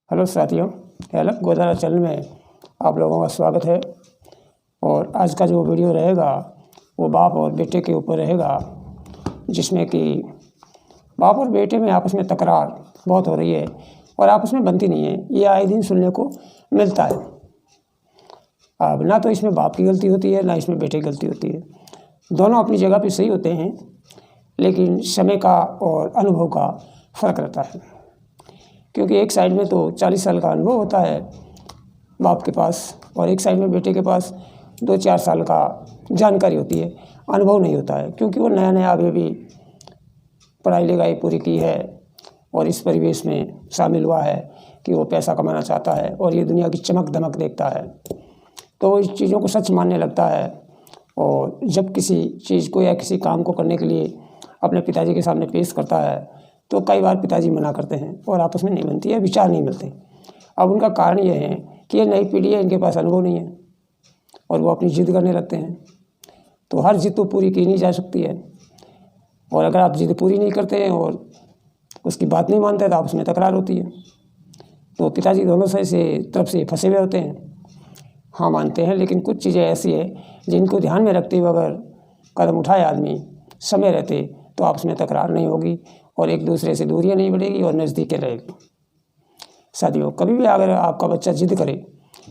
Hello साथियों, help Godara channel में आप लोगों का स्वागत है। और आज का जो वीडियो रहेगा वो बाप और बेटे के ऊपर रहेगा, जिसमें कि बाप और बेटे में आपस में तकरार बहुत हो रही है और आपस में बनती नहीं है। ये आए दिन सुनने को मिलता है। अब ना तो इसमें बाप की गलती होती है, ना इसमें बेटे की गलती होती है। दोनों अपनी जगह पे सही होते हैं, लेकिन समय का और अनुभव का फ़र्क रहता है। क्योंकि एक साइड में तो 40 साल का अनुभव होता है बाप के पास, और एक साइड में बेटे के पास 2-4 साल का जानकारी होती है, अनुभव नहीं होता है। क्योंकि वो नया नया अभी भी पढ़ाई लिखाई पूरी की है और इस परिवेश में शामिल हुआ है कि वो पैसा कमाना चाहता है और ये दुनिया की चमक दमक देखता है, तो इस चीज़ों को सच मानने लगता है। और जब किसी चीज़ को या किसी काम को करने के लिए अपने पिताजी के सामने पेश करता है तो कई बार पिताजी मना करते हैं और आपस में नहीं बनती है, विचार नहीं मिलते। अब उनका कारण ये है कि ये नई पीढ़ी है, इनके पास अनुभव नहीं है और वो अपनी जिद करने लगते हैं। तो हर जिद तो पूरी की नहीं जा सकती है, और अगर आप जिद पूरी नहीं करते हैं और उसकी बात नहीं मानते तो आपस में तकरार होती है। तो पिताजी दोनों से तरफ से फंसे हुए होते हैं। हाँ, मानते हैं, लेकिन कुछ चीज़ें ऐसी है जिनको ध्यान में रखते हुए अगर कदम उठाए आदमी समय रहते तो आपस में तकरार नहीं होगी और एक दूसरे से दूरियां नहीं बढ़ेगी और नज़दीकें रहेगी। साथियों, कभी भी अगर आपका बच्चा जिद करे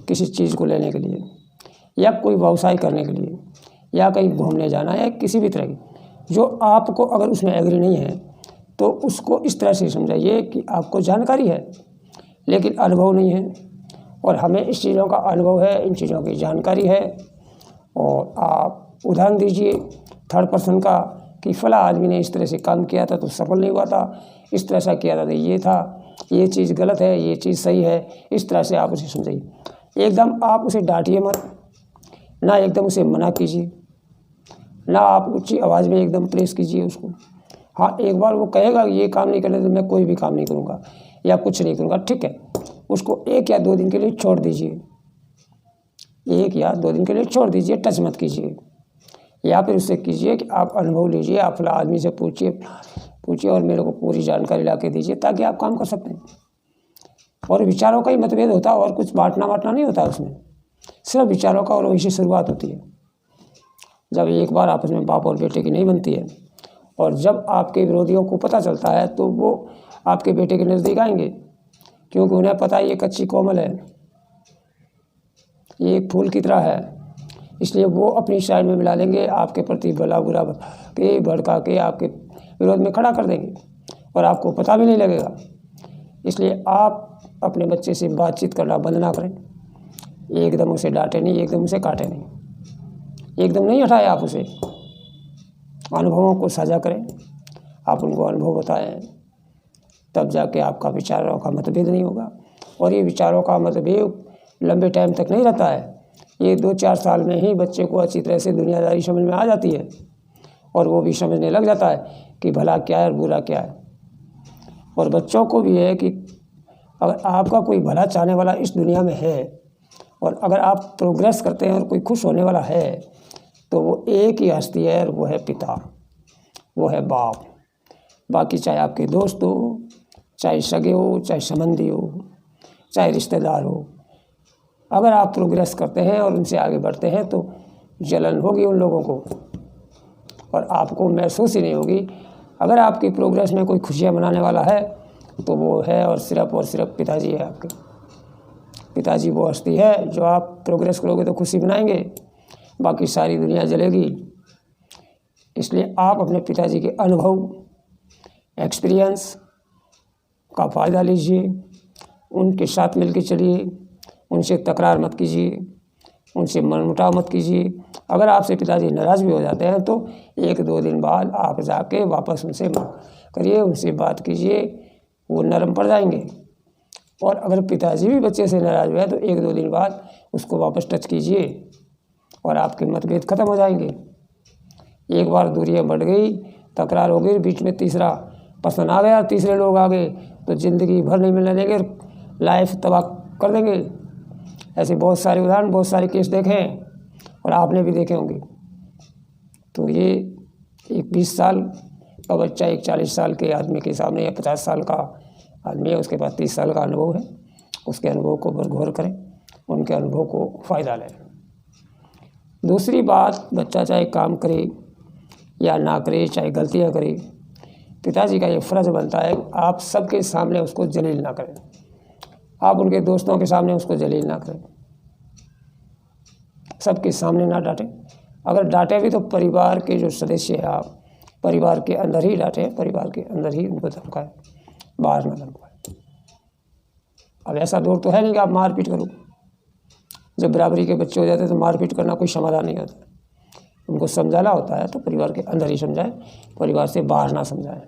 किसी चीज़ को लेने के लिए या कोई व्यवसाय करने के लिए या कहीं घूमने जाना या किसी भी तरह की, जो आपको अगर उसमें एग्री नहीं है तो उसको इस तरह से समझाइए कि आपको जानकारी है लेकिन अनुभव नहीं है, और हमें इस चीज़ों का अनुभव है, इन चीज़ों की जानकारी है। और आप उदाहरण दीजिए थर्ड पर्सन का कि फला आदमी ने इस तरह से काम किया था तो सफल नहीं हुआ था, इस तरह से किया था तो ये था, ये चीज़ गलत है, ये चीज़ सही है। इस तरह से आप उसे समझाइए। एकदम आप उसे डांटिए मत, ना एकदम उसे मना कीजिए, ना आप ऊंची आवाज़ में एकदम प्रेस कीजिए उसको। हाँ, एक बार वो कहेगा ये काम नहीं करने तो मैं कोई भी काम नहीं करूँगा या कुछ नहीं करूँगा, ठीक है, उसको 1 या 2 दिन के लिए छोड़ दीजिए। 1 या 2 दिन के लिए छोड़ दीजिए, टच मत कीजिए। या फिर उससे कीजिए कि आप अनुभव लीजिए, आप फला आदमी से पूछिए और मेरे को पूरी जानकारी ला के दीजिए, ताकि आप काम कर सकते हैं। और विचारों का ही मतभेद होता है, और कुछ बांटना नहीं होता उसमें, सिर्फ विचारों का और वहीं से शुरुआत होती है। जब एक बार आपस में बाप और बेटे की नहीं बनती है और जब आपके विरोधियों को पता चलता है तो वो आपके बेटे के नज़दीक आएंगे, क्योंकि उन्हें पता है ये कच्ची कोमल है, ये एक फूल की तरह है। इसलिए वो अपनी साइड में मिला लेंगे, आपके प्रति भला बुरा के भड़का के आपके विरोध में खड़ा कर देंगे और आपको पता भी नहीं लगेगा। इसलिए आप अपने बच्चे से बातचीत करना बंद ना करें। एकदम उसे डांटे नहीं, एकदम उसे काटे नहीं, एकदम नहीं हटाए आप उसे। अनुभवों को साझा करें, आप उनको अनुभव बताएं, तब जाके आपका विचारों का मतभेद नहीं होगा। और ये विचारों का मतभेद लंबे टाइम तक नहीं रहता है। ये 2-4 साल में ही बच्चे को अच्छी तरह से दुनियादारी समझ में आ जाती है और वो भी समझने लग जाता है कि भला क्या है और बुरा क्या है। और बच्चों को भी है कि अगर आपका कोई भला चाहने वाला इस दुनिया में है और अगर आप प्रोग्रेस करते हैं और कोई खुश होने वाला है तो वो एक ही हस्ती है, और वो है पिता, वो है बाप। बाकी चाहे आपके दोस्त हो, चाहे सगे हो, चाहे संबंधी हो, चाहे रिश्तेदार हो, अगर आप प्रोग्रेस करते हैं और उनसे आगे बढ़ते हैं तो जलन होगी उन लोगों को और आपको महसूस ही नहीं होगी। अगर आपकी प्रोग्रेस में कोई खुशियाँ मनाने वाला है तो वो है और सिर्फ पिताजी है आपके। पिताजी वो हस्ती है जो आप प्रोग्रेस करोगे तो खुशी मनाएंगे, बाकी सारी दुनिया जलेगी। इसलिए आप अपने पिताजी के अनुभव, एक्सपीरियंस का फ़ायदा लीजिए, उनके साथ मिलकर चलिए, उनसे तकरार मत कीजिए, उनसे मनमुटाव मत कीजिए। अगर आपसे पिताजी नाराज़ भी हो जाते हैं तो 1-2 दिन बाद आप जाके वापस उनसे बात करिए, उनसे बात कीजिए, वो नरम पड़ जाएंगे। और अगर पिताजी भी बच्चे से नाराज़ हुए तो 1-2 दिन बाद उसको वापस टच कीजिए और आपके मतभेद ख़त्म हो जाएंगे। एक बार दूरियाँ बढ़ गई, तकरार हो गई, बीच में तीसरा पर्सन आ गया, तीसरे लोग आ गए तो ज़िंदगी भर नहीं मिलने देंगे, लाइफ तबाह कर देंगे। ऐसे बहुत सारे उदाहरण, बहुत सारे केस देखे हैं और आपने भी देखे होंगे। तो ये एक 20 साल का बच्चा एक 40 साल के आदमी के सामने या 50 साल का आदमी है, उसके पास 30 साल का अनुभव है उसके अनुभव को बरगौर करें, उनके अनुभव को फ़ायदा लें। दूसरी बात, बच्चा चाहे काम करे या ना करे, चाहे गलतियाँ करे, पिताजी का ये फ़र्ज़ बनता है आप सबके सामने उसको जलील ना करें, आप उनके दोस्तों के सामने उसको जलील ना करें, सबके सामने ना डांटें। अगर डांटें भी तो परिवार के जो सदस्य हैं, आप परिवार के अंदर ही डांटें, परिवार के अंदर ही उनको धमकाएं, बाहर ना धमकाएं। अब ऐसा दौर तो है नहीं कि आप मारपीट करो। जब बराबरी के बच्चे हो जाते हैं तो मारपीट करना कोई समाधान नहीं होता। उनको समझाना होता है तो परिवार के अंदर ही समझाएं, परिवार से बाहर ना समझाएं।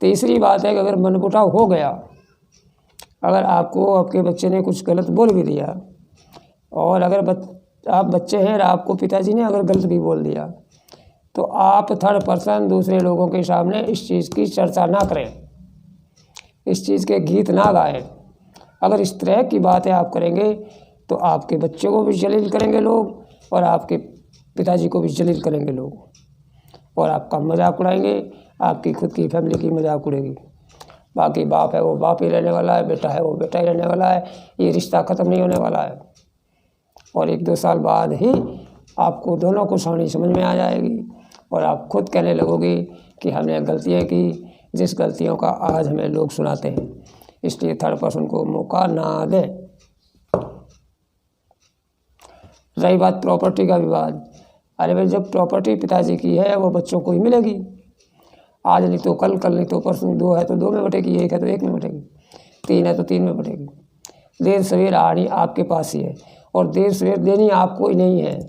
तीसरी बात है कि अगर मनमुटाव हो गया, अगर आपको आपके बच्चे ने कुछ गलत बोल भी दिया, और अगर आप बच्चे हैं और आपको पिताजी ने अगर गलत भी बोल दिया, तो आप थर्ड पर्सन दूसरे लोगों के सामने इस चीज़ की चर्चा ना करें, इस चीज़ के गीत ना गाएं। अगर इस तरह की बातें आप करेंगे तो आपके बच्चे को भी जलील करेंगे लोग, और आपके पिताजी को भी जलील करेंगे लोग, और आपका मजाक उड़ाएंगे, आपकी खुद की फैमिली की मजाक उड़ेगी। बाकी बाप है वो बाप ही रहने वाला है, बेटा है वो बेटा ही रहने वाला है, ये रिश्ता ख़त्म नहीं होने वाला है। और 1-2 साल बाद ही आपको दोनों को कहानी समझ में आ जाएगी, और आप खुद कहने लगोगे कि हमने गलतियाँ की, जिस गलतियों का आज हमें लोग सुनाते हैं। इसलिए थर्ड पर्सन को मौका ना दें। रही बात प्रॉपर्टी का विवाद, अरे भाई जब प्रॉपर्टी पिताजी की है वो बच्चों को ही मिलेगी। आज नहीं तो कल, कल नहीं तो परसों, 2 है तो 2 में बटेगी, 1 है तो 1 में बटेगी, 3 है तो 3 में बटेगी। देर सवेर आनी आपके पास ही है, और देर सवेर देनी आपको ही नहीं है।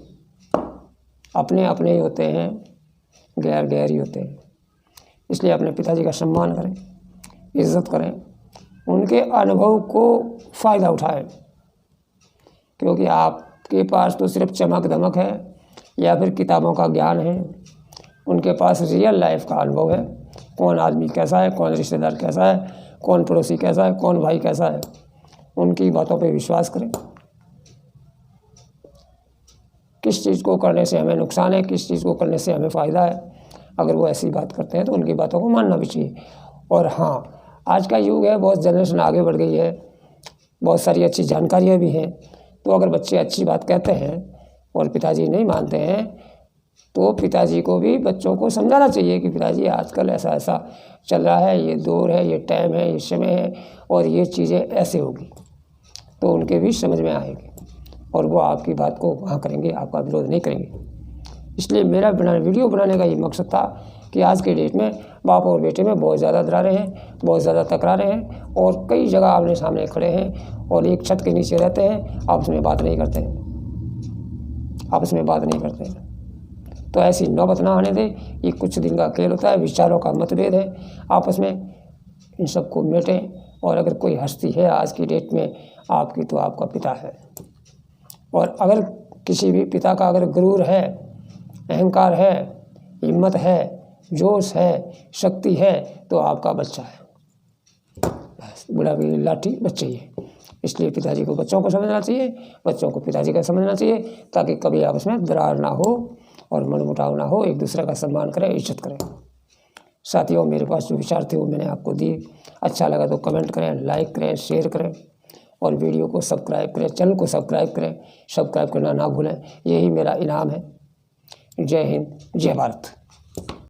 अपने अपने ही होते हैं, गैर गैर ही होते हैं। इसलिए अपने पिताजी का सम्मान करें, इज़्ज़त करें, उनके अनुभव को फ़ायदा उठाएं। क्योंकि आपके पास तो सिर्फ चमक दमक है या फिर किताबों का ज्ञान है, उनके पास रियल लाइफ का अनुभव है। कौन आदमी कैसा है, कौन रिश्तेदार कैसा है, कौन पड़ोसी कैसा है, कौन भाई कैसा है, उनकी बातों पे विश्वास करें। किस चीज़ को करने से हमें नुकसान है, किस चीज़ को करने से हमें फ़ायदा है, अगर वो ऐसी बात करते हैं तो उनकी बातों को मानना भी चाहिए। और हाँ, आज का युग है, बहुत जनरेशन आगे बढ़ गई है, बहुत सारी अच्छी जानकारियाँ भी हैं। तो अगर बच्चे अच्छी बात कहते हैं और पिताजी नहीं मानते हैं, तो पिताजी को भी बच्चों को समझाना चाहिए कि पिताजी आजकल ऐसा ऐसा चल रहा है, ये दौर है, ये टाइम है, ये समय है, और ये चीज़ें ऐसे होगी। तो उनके भी समझ में आएगी और वो आपकी बात को हाँ करेंगे, आपका विरोध नहीं करेंगे। इसलिए मेरा वीडियो बनाने का ये मकसद था कि आज के डेट में बाप और बेटे में बहुत ज़्यादा दरारें हैं, बहुत ज़्यादा तकरारें हैं, और कई जगह आमने सामने खड़े हैं और एक छत के नीचे रहते हैं, आपस में बात नहीं करते हैं, आपस में बात नहीं करते हैं। तो ऐसी नौबत ना आने दें। ये कुछ दिन का खेल होता है, विचारों का मतभेद है आपस में, इन सबको मेटें। और अगर कोई हस्ती है आज की डेट में आपकी, तो आपका पिता है। और अगर किसी भी पिता का अगर गुरूर है, अहंकार है, हिम्मत है, जोश है, शक्ति है, तो आपका बच्चा है। बस बुढ़ा भी लाठी बच्चे ही है। इसलिए पिताजी को बच्चों को समझना चाहिए, बच्चों को पिताजी का समझना चाहिए, ताकि कभी आपस में दरार ना हो और मनमुटाव ना हो, एक दूसरे का सम्मान करें, इज्जत करें। साथियों, मेरे पास जो विचार थे वो मैंने आपको दिए। अच्छा लगा तो कमेंट करें, लाइक करें, शेयर करें, और वीडियो को सब्सक्राइब करें, चैनल को सब्सक्राइब करें, सब्सक्राइब करना ना भूलें। यही मेरा इनाम है। जय हिंद, जय भारत।